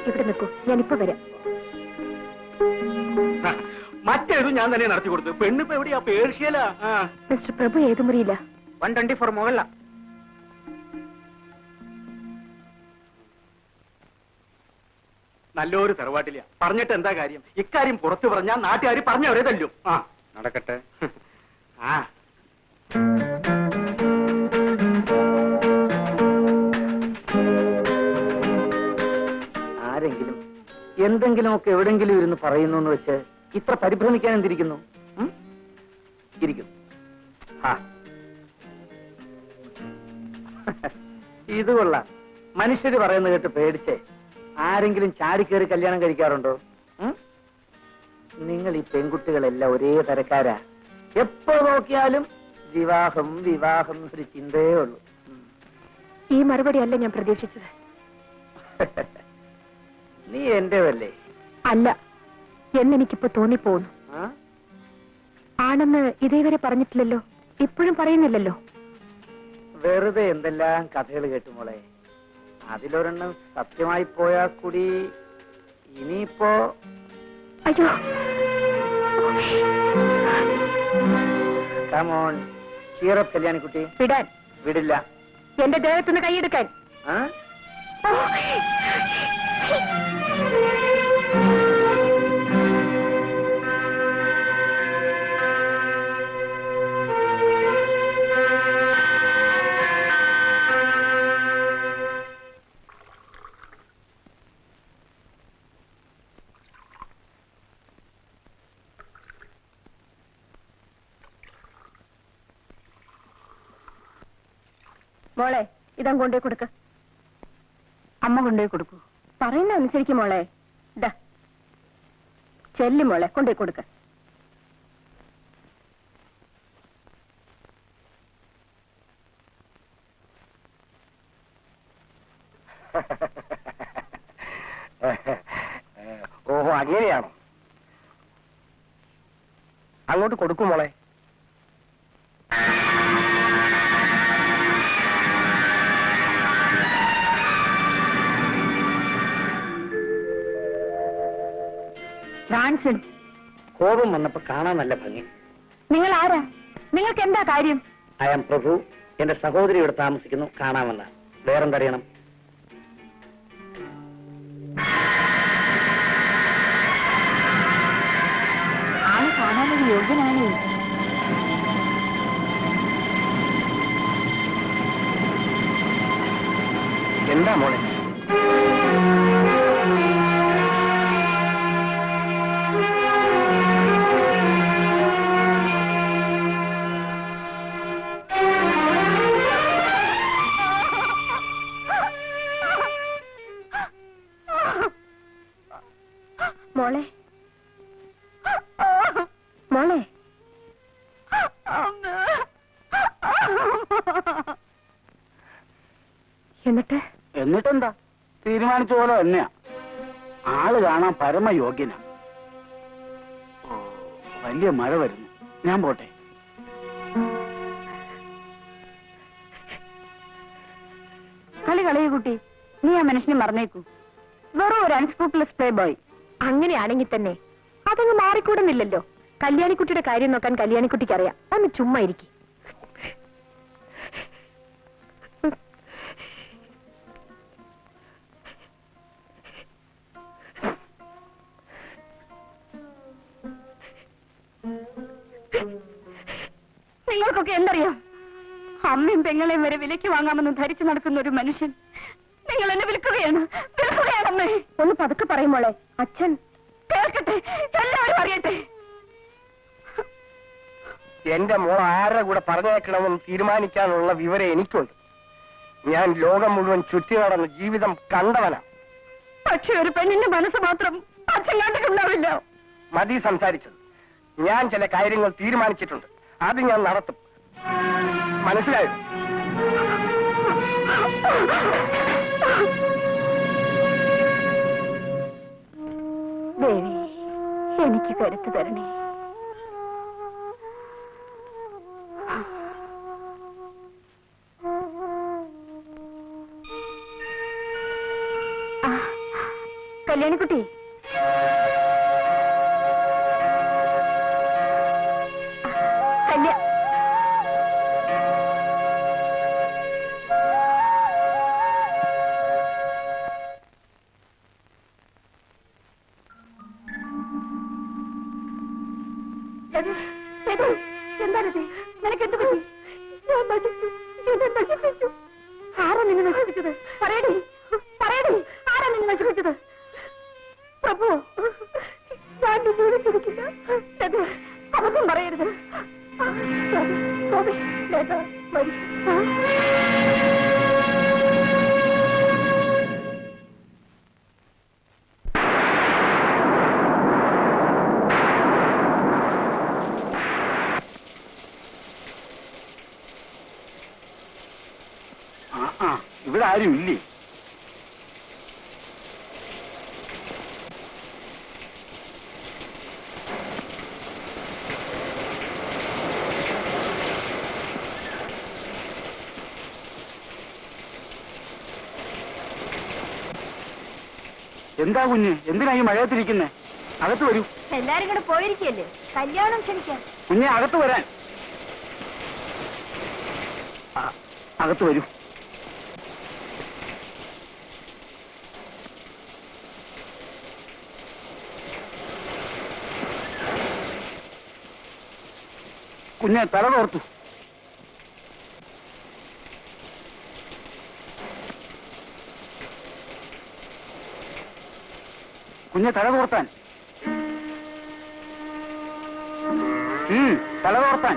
ഇവിടെ നിൽക്കൂ, ഞാനിപ്പോ വരാം. മറ്റേതും ഞാൻ തന്നെ നടത്തി കൊടുത്തു. പെണ്ണിപ്പോ എവിടെയാ? പേർഷ്യല. മിസ്റ്റർ പ്രഭു ഏത് മുറിയില്ല? 124 മുകളില. നല്ലൊരു തറവാട്ടില്ല. പറഞ്ഞിട്ട് എന്താ കാര്യം? ഇക്കാര്യം പുറത്തു പറഞ്ഞാൽ നാട്ടുകാർ പറഞ്ഞവരെ തല്ലും. നടക്കട്ടെ. ആരെങ്കിലും എന്തെങ്കിലുമൊക്കെ എവിടെങ്കിലും ഇരുന്ന് പറയുന്നു എന്ന് വെച്ച് ഇത്ര പരിഭ്രമിക്കാൻ എന്തിരിക്കുന്നു? ഇരിക്കുന്നു. ഇത് കൊള്ളാം. മനുഷ്യര് പറയുന്നത് കേട്ട് പേടിച്ചേ ആരെങ്കിലും ചാടിക്കേറി കല്യാണം കഴിക്കാറുണ്ടോ? നിങ്ങൾ ഈ പെൺകുട്ടികളെല്ലാം ഒരേ തരക്കാരാ. എപ്പോ നോക്കിയാലും വിവാഹം വിവാഹം ഒരു ചിന്തയേ ഉള്ളൂ. ഈ മറുപടി അല്ല ഞാൻ പ്രതീക്ഷിച്ചത്. നീ എന്റേതല്ലേ? അല്ല എന്നെനിക്കിപ്പോ തോന്നിപ്പോന്നു. ആണെന്ന് ഇതേവരെ പറഞ്ഞിട്ടില്ലല്ലോ, ഇപ്പോഴും പറയുന്നില്ലല്ലോ. വെറുതെ എന്തെല്ലാം കഥകൾ കേട്ടു മോളെ. അതിലൊരെണ്ണം സത്യമായി പോയാൽ കൂടി ഇനിയിപ്പോ അയ്യോ. കമോൺ ചീറപ്പ് കല്യാണിക്കുട്ടി. വിടാൻ. വിടില്ല. എന്റെ ദേഹത്തുനിന്ന് കൈയെടുക്കാൻ. മോളെ ഇതം കൊണ്ടേ കൊടുക്ക. അമ്മ കൊണ്ടേ കൊടുക്കൂ. പറയുന്ന അനുസരിക്കും മോളെ. ഇതാ ചെല്ലു മോളെ, കൊണ്ടേ കൊടുക്ക. ഓഹോ, അങ്ങനെയാണോ? അങ്ങോട്ട് കൊടുക്കും മോളെ. കോപം വന്നപ്പോ കാണാൻ നല്ല ഭംഗി. നിങ്ങൾ ആരാ? നിങ്ങൾക്ക് എന്താ കാര്യം? ഐ ആം പ്രഭു. എന്റെ സഹോദരി ഇവിടെ താമസിക്കുന്നു, കാണാമെന്ന. വേറെന്തറിയണം? ആള് കാണാനൊരു യോഗ്യനാണ്. എന്താ മോളെ? മോളെ മോളെ എന്നിട്ടെന്താ? തീരുമാനിച്ച പോലെ തന്നെയാ. ആള് കാണാൻ പരമയോഗ്യനാ. വലിയ മഴ വരുന്നു, ഞാൻ പോട്ടെ. കളയൂ കുട്ടി. നീ ആ മനുഷ്യനെ മറന്നേക്കൂ. വെറും ഒരു അൺസ്ക്രൂപ്പുലസ് പ്ലേ ബോയ്. അങ്ങനെയാണെങ്കിൽ തന്നെ അതങ്ങ് മാറിക്കൂടുന്നില്ലല്ലോ. കല്യാണിക്കുട്ടിയുടെ കാര്യം നോക്കാൻ കല്യാണിക്കുട്ടിക്ക് അറിയാം. ഒന്ന് ചുമ്മാ ഇരിക്കും. നിങ്ങൾക്കൊക്കെ എന്തറിയാം? അമ്മയും പെങ്ങളെയും വരെ വിലയ്ക്ക് വാങ്ങാമെന്ന് ധരിച്ചു നടക്കുന്ന ഒരു മനുഷ്യൻ നിങ്ങൾ എന്നെ വിൽക്കുകയാണ്. വിൽക്കുകയാണമ്മേ. ഒന്ന് പതുക്കെ പറയുമോളെ. അച്ഛൻ കേൾക്കട്ടെ, എല്ലാവരും അറിയട്ടെ. എന്റെ മോൾ ആരുടെ കൂടെ പറഞ്ഞേക്കണമെന്ന് തീരുമാനിക്കാനുള്ള വിവരം എനിക്കുണ്ട്. ഞാൻ ലോകം മുഴുവൻ ചുറ്റി നടന്ന ജീവിതം കണ്ടവനാ. പക്ഷെ ഒരു പെണ്ണിന്റെ മനസ്സ് മാത്രം അച്ഛൻ കണ്ടിട്ടുണ്ടാവില്ല. മതി സംസാരിച്ചത്. ഞാൻ ചില കാര്യങ്ങൾ തീരുമാനിച്ചിട്ടുണ്ട്. അത് ഞാൻ നടത്തും. മനസ്സിലായോ? ദേവി, എനിക്ക് കരുത്ത് തരണേ. കല്യാണിക്കുട്ടി, എന്താണിത്? നിനക്ക് എന്ത് പറ്റി? ആരാ നിന്നെ നശിപ്പിച്ചത്? പറയടി, പറയടി, ആരാ നിന്നെ നശിപ്പിച്ചത്? പ്രഭു, ഞാൻ നിന്നോട് ചോദിക്കില്ല. അബദ്ധം പറയരുത്. ഇവിടെ ആരും ഇല്ലേ? എന്താ കുഞ്ഞ്, എന്തിനാ ഈ മഴയത്തിരിക്കുന്നേ? അകത്ത് വരൂ. എല്ലാരും കൂടെ പോയിരിക്കല്ലേ, കല്യാണം ക്ഷണിക്കാൻ. കുഞ്ഞെ, അകത്ത് വരാൻ. അകത്ത് വരൂ. കുഞ്ഞെ, തല തോർത്തു. കുഞ്ഞെ, തല തോർത്താൻ. തല തോർത്താൻ.